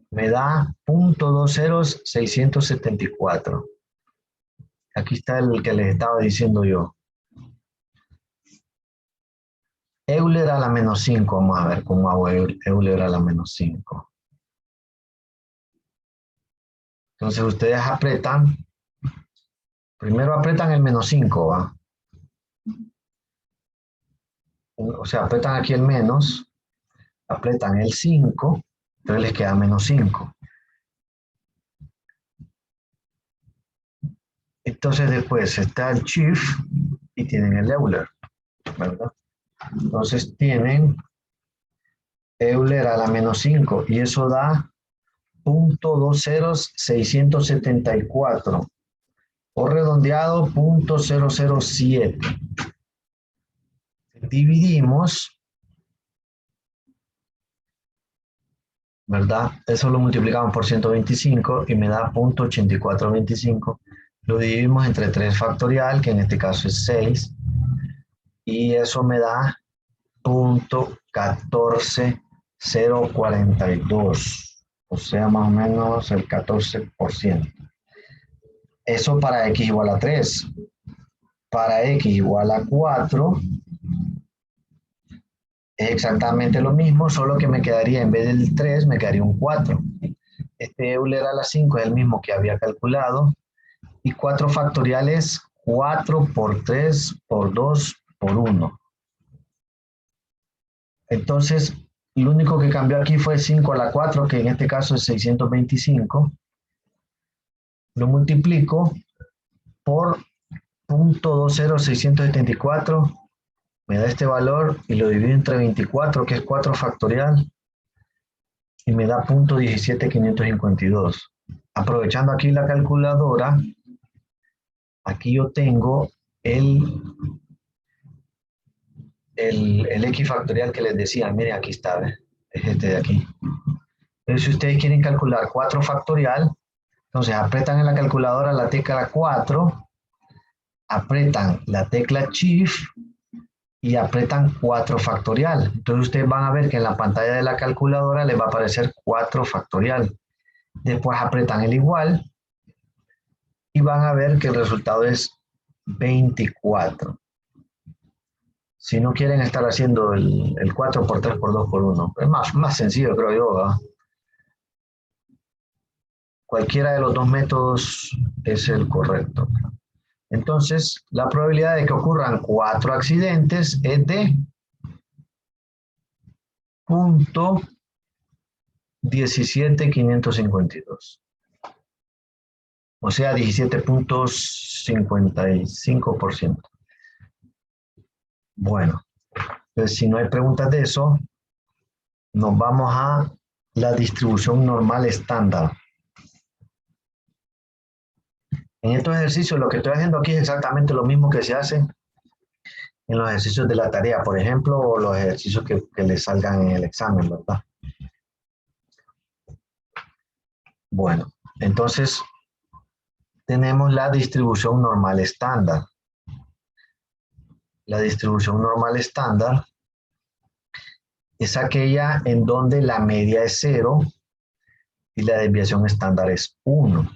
me da 0.20674. Aquí está el que les estaba diciendo yo. Euler a la menos 5, vamos a ver cómo hago Euler a la menos 5. Entonces ustedes apretan, primero apretan el menos 5, ¿va? O sea, apretan aquí el menos, apretan el 5, entonces les queda menos 5. Entonces después está el Shift y tienen el Euler, ¿verdad? Entonces tienen Euler a la menos 5 y eso da 0.20674 o redondeado 0.007. Dividimos, ¿verdad? Eso lo multiplicamos por 125 y me da 0.8425. Lo dividimos entre 3 factorial, que en este caso es 6, y eso me da 0.14042, o sea, más o menos el 14%. Eso para x igual a 3. Para x igual a 4, es exactamente lo mismo, solo que me quedaría, en vez del 3, me quedaría un 4. Este Euler a la 5 es el mismo que había calculado, y 4 factorial es 4 por 3 por 2 por 1. Entonces, lo único que cambió aquí fue 5 a la 4, que en este caso es 625. lo multiplico por 0.20674, me da este valor y lo divido entre 24, que es 4 factorial, y me da 0.17552. Aprovechando aquí la calculadora, aquí yo tengo el X factorial que les decía. Miren, aquí está, ¿ves? Es este de aquí. Pero si ustedes quieren calcular 4 factorial, entonces apretan en la calculadora la tecla 4, apretan la tecla Shift y apretan 4 factorial. Entonces ustedes van a ver que en la pantalla de la calculadora les va a aparecer 4 factorial. Después apretan el igual y van a ver que el resultado es 24. Si no quieren estar haciendo el 4 por 3 por 2 por 1, es más sencillo, creo yo, ¿verdad? Cualquiera de los dos métodos es el correcto. Entonces, la probabilidad de que ocurran 4 accidentes es de 0.17552. O sea, 17.55%. Bueno, entonces si no hay preguntas de eso, nos vamos a la distribución normal estándar. En estos ejercicios lo que estoy haciendo aquí es exactamente lo mismo que se hace en los ejercicios de la tarea, por ejemplo, o los ejercicios que les salgan en el examen, ¿verdad? Bueno, entonces tenemos la distribución normal estándar. La distribución normal estándar es aquella en donde la media es 0 y la desviación estándar es 1.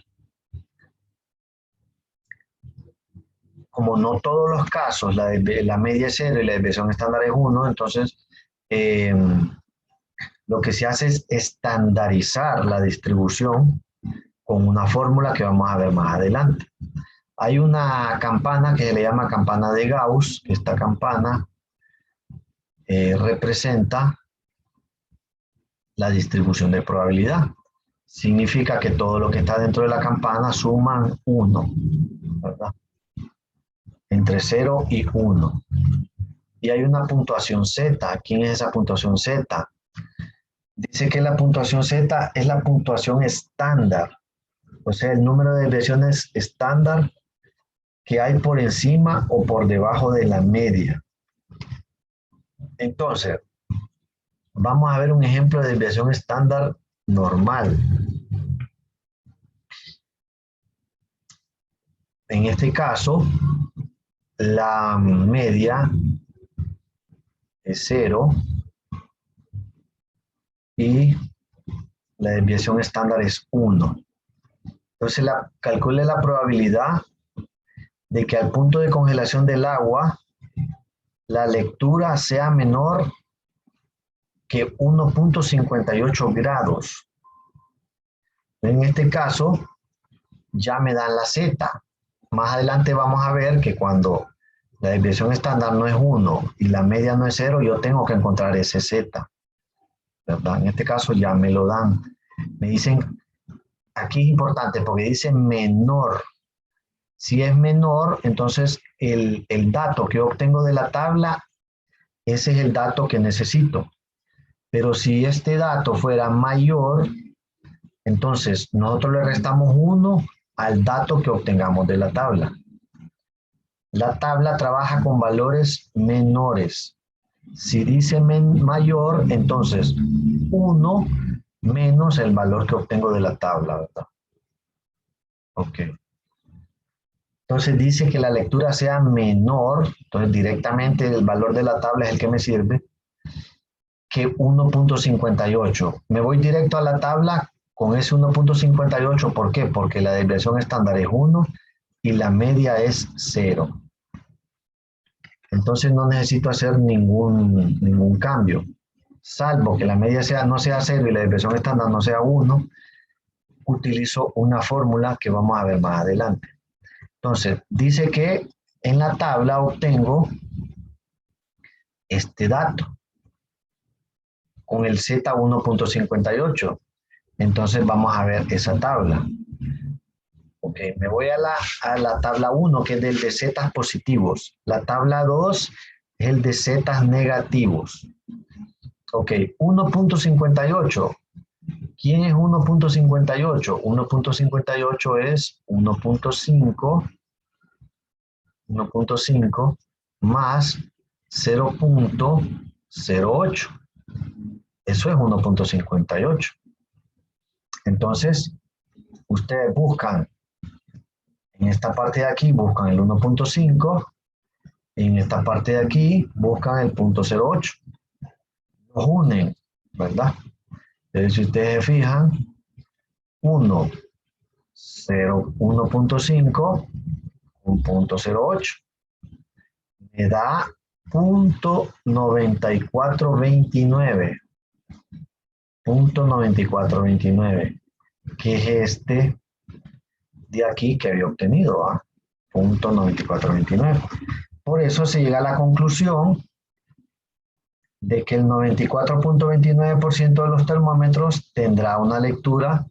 Como no todos los casos la media es 0 y la desviación estándar es 1, entonces lo que se hace es estandarizar la distribución con una fórmula que vamos a ver más adelante. Hay una campana que se le llama campana de Gauss. Esta campana representa la distribución de probabilidad. Significa que todo lo que está dentro de la campana suman 1, ¿verdad? Entre 0 y 1. Y hay una puntuación Z. ¿Quién es esa puntuación Z? Dice que la puntuación Z es la puntuación estándar. O sea, el número de desviaciones estándar que hay por encima o por debajo de la media. Entonces, vamos a ver un ejemplo de desviación estándar normal. En este caso, la media es 0 y la desviación estándar es 1. Entonces, calcule la probabilidad de que al punto de congelación del agua la lectura sea menor que 1.58 grados. En este caso, ya me dan la Z. Más adelante vamos a ver que cuando la desviación estándar no es 1 y la media no es 0, yo tengo que encontrar ese Z, ¿verdad? En este caso ya me lo dan. Me dicen, aquí es importante porque dice menor. Si es menor, entonces el dato que obtengo de la tabla, ese es el dato que necesito. Pero si este dato fuera mayor, entonces nosotros le restamos 1 al dato que obtengamos de la tabla. La tabla trabaja con valores menores. Si dice mayor, entonces 1 menos el valor que obtengo de la tabla, ¿verdad? Ok. Entonces dice que la lectura sea menor, entonces directamente el valor de la tabla es el que me sirve, que 1.58. Me voy directo a la tabla con ese 1.58, ¿por qué? Porque la desviación estándar es 1 y la media es 0. Entonces no necesito hacer ningún cambio, salvo que la media no sea 0 y la desviación estándar no sea 1, utilizo una fórmula que vamos a ver más adelante. Entonces, dice que en la tabla obtengo este dato con el Z 1.58. Entonces vamos a ver esa tabla. Ok, me voy a la tabla 1, que es del de zetas positivos. La tabla 2 es el de zetas negativos. Ok, 1.58. ¿Quién es 1.58? 1.58 es 1.5 más 0.08. Eso es 1.58. Entonces, ustedes buscan, en esta parte de aquí buscan el 1.5, en esta parte de aquí buscan el 0.08. Los unen, ¿verdad? Entonces, si ustedes se fijan, 1.5 con 0.08 me da 0.9429. 0.9429, que es este de aquí que había obtenido, ¿ah? 0.9429. Por eso se llega a la conclusión de que el 94.29% de los termómetros tendrá una lectura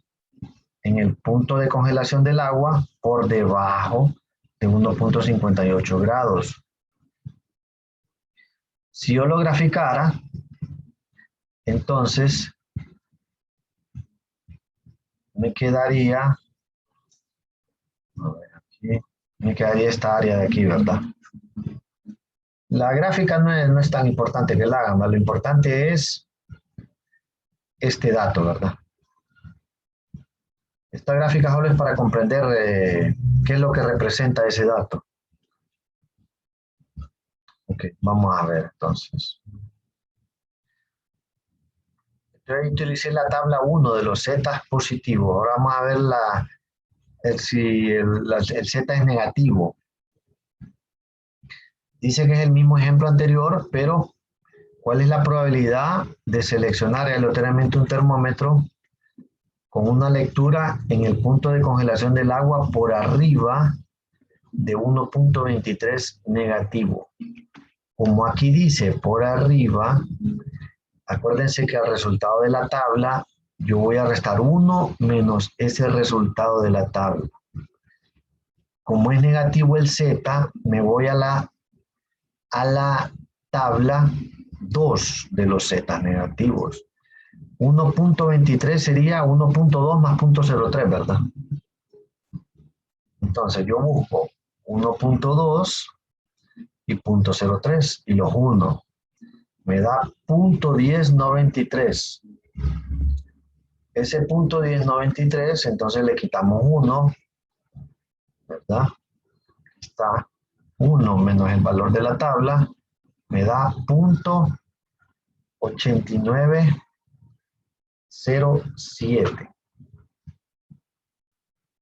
en el punto de congelación del agua por debajo de 1.58 grados. Si yo lo graficara, entonces me quedaría, a ver aquí, me quedaría esta área de aquí, ¿verdad? La gráfica no es tan importante que la hagan, ¿verdad? Lo importante es este dato, ¿verdad? Esta gráfica solo es para comprender qué es lo que representa ese dato. Ok, vamos a ver entonces. Yo utilicé la tabla 1 de los zetas positivos. Ahora vamos a ver si el zeta es negativo. Dice que es el mismo ejemplo anterior, pero ¿cuál es la probabilidad de seleccionar aleatoriamente un termómetro con una lectura en el punto de congelación del agua por arriba de 1.23 negativo? Como aquí dice por arriba, acuérdense que al resultado de la tabla yo voy a restar 1 menos ese resultado de la tabla. Como es negativo el z, me voy a la tabla 2 de los z negativos. 1.23 sería 1.2 más 0.03, ¿verdad? Entonces yo busco 1.2 y 0.03 y los 1. Me da 0.1093. Ese 0.1093, entonces le quitamos 1, ¿verdad? Está 1 menos el valor de la tabla, me da 0.8907.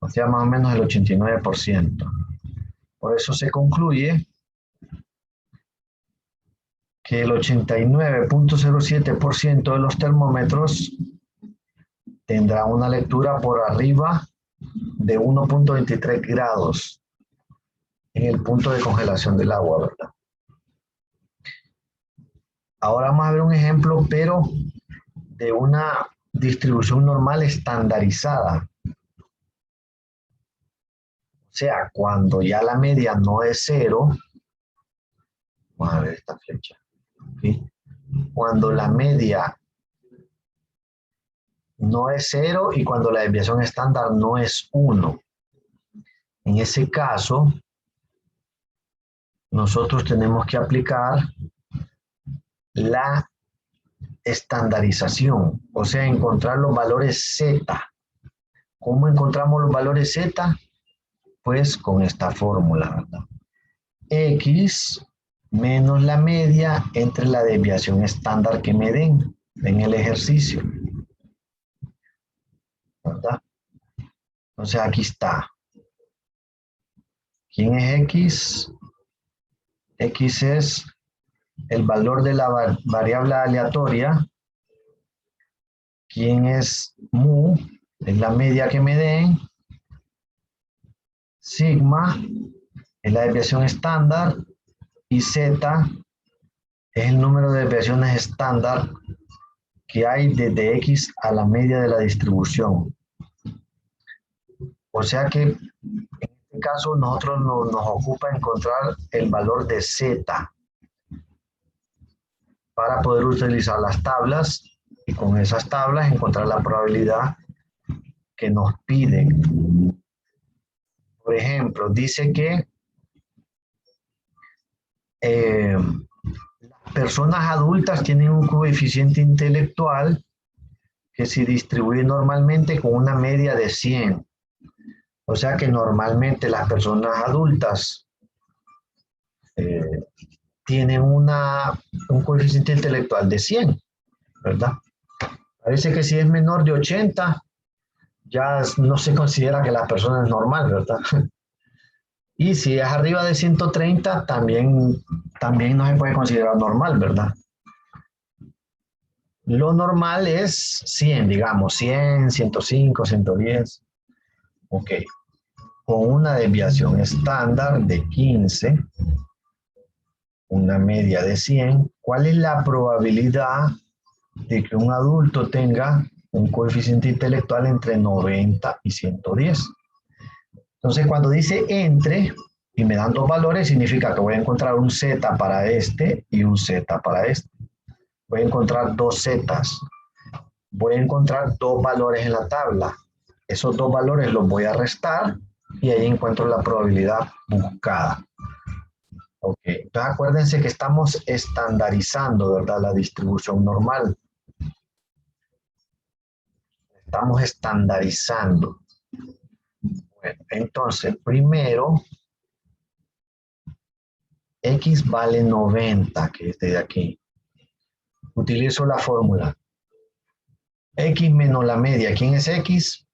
O sea, más o menos el 89%. Por eso se concluye que el 89.07% de los termómetros tendrá una lectura por arriba de 1.23 grados en el punto de congelación del agua, ¿verdad? Ahora vamos a ver un ejemplo, pero de una distribución normal estandarizada. O sea, cuando ya la media no es 0, vamos a ver esta flecha, ¿sí? Cuando la media no es 0 y cuando la desviación estándar no es 1. En ese caso, nosotros tenemos que aplicar la estandarización, o sea, encontrar los valores Z. ¿Cómo encontramos los valores Z? Pues con esta fórmula, ¿verdad? X menos la media entre la desviación estándar que me den en el ejercicio, ¿verdad? Entonces aquí está. ¿Quién es X? X es el valor de la variable aleatoria. ¿Quién es mu? Es la media que me den. Sigma es la desviación estándar. Y Z es el número de desviaciones estándar que hay desde X a la media de la distribución. O sea que en este caso nosotros nos ocupa encontrar el valor de Z para poder utilizar las tablas y con esas tablas encontrar la probabilidad que nos piden. Por ejemplo, dice que las personas adultas tienen un coeficiente intelectual que se distribuye normalmente con una media de 100. O sea que normalmente las personas adultas tienen un coeficiente intelectual de 100, ¿verdad? Parece que si es menor de 80, ya no se considera que la persona es normal, ¿verdad? Y si es arriba de 130, también no se puede considerar normal, ¿verdad? Lo normal es 100, digamos, 100, 105, 110. Ok. Con una desviación estándar de 15, una media de 100, ¿cuál es la probabilidad de que un adulto tenga un coeficiente intelectual entre 90 y 110? Entonces, cuando dice entre y me dan dos valores, significa que voy a encontrar un Z para este y un Z para este. Voy a encontrar dos Zetas. Voy a encontrar dos valores en la tabla. Esos dos valores los voy a restar y ahí encuentro la probabilidad buscada. Ok, entonces acuérdense que estamos estandarizando, ¿verdad? La distribución normal. Estamos estandarizando. Bueno, entonces, primero, X vale 90, que es de aquí. Utilizo la fórmula. X menos la media. ¿Quién es X?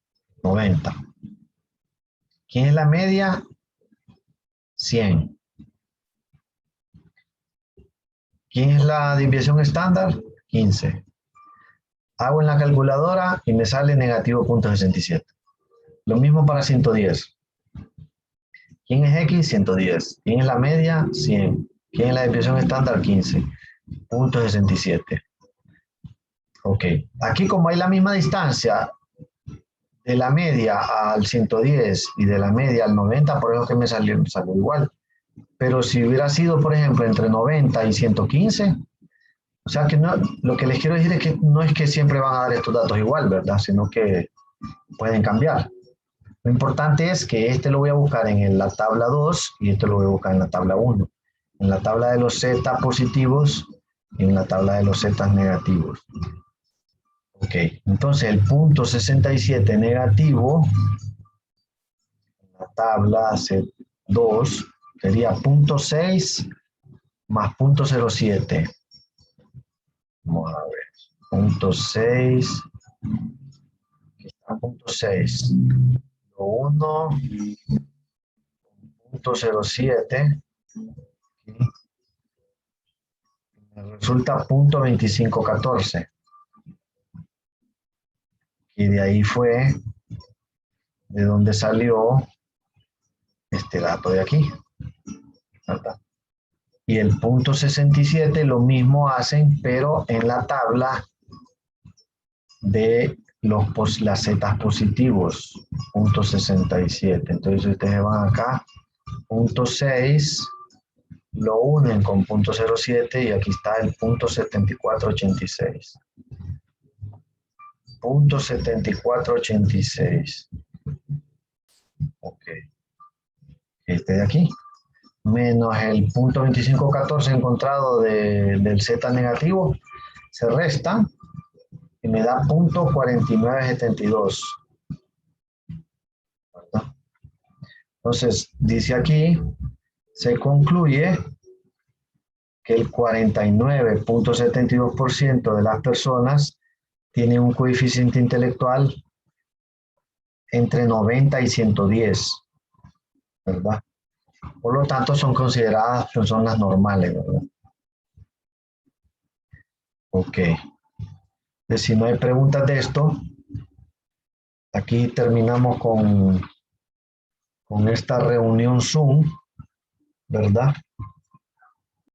90. ¿Quién es la media? 100. ¿Quién es la desviación estándar? 15. Hago en la calculadora y me sale negativo 0.67. Lo mismo para 110. ¿Quién es X? 110. ¿Quién es la media? 100. ¿Quién es la desviación estándar? 15. 0.67. Ok. Aquí como hay la misma distancia de la media al 110 y de la media al 90, por eso que me salió igual. Pero si hubiera sido, por ejemplo, entre 90 y 115, o sea que no, lo que les quiero decir es que no es que siempre van a dar estos datos igual, ¿verdad? Sino que pueden cambiar. Lo importante es que este lo voy a buscar en la tabla 2 y este lo voy a buscar en la tabla 1. En la tabla de los Z positivos y en la tabla de los Z negativos. Ok, entonces el 0.67 negativo en la tabla C2 sería 0.6 más 0.07. Vamos a ver. 0.6. Aquí está 0.6. 1. 0.07. Me resulta 0.2514. Y de ahí fue de donde salió este dato de aquí, ¿verdad? Y el 0.67 lo mismo hacen, pero en la tabla de las zetas positivos, 0.67. Entonces ustedes van acá, 0.6, lo unen con 0.07 y aquí está el 0.7486. 0.7486. Ok. Este de aquí. Menos el 0.2514 encontrado del Z negativo. Se resta y me da 0.4972. ¿Verdad? Entonces, dice aquí, se concluye que el 49.72% de las personas tienen un coeficiente intelectual entre 90 y 110, ¿verdad? Por lo tanto, son consideradas personas normales, ¿verdad? Ok. Entonces, si no hay preguntas de esto, aquí terminamos con esta reunión Zoom, ¿verdad?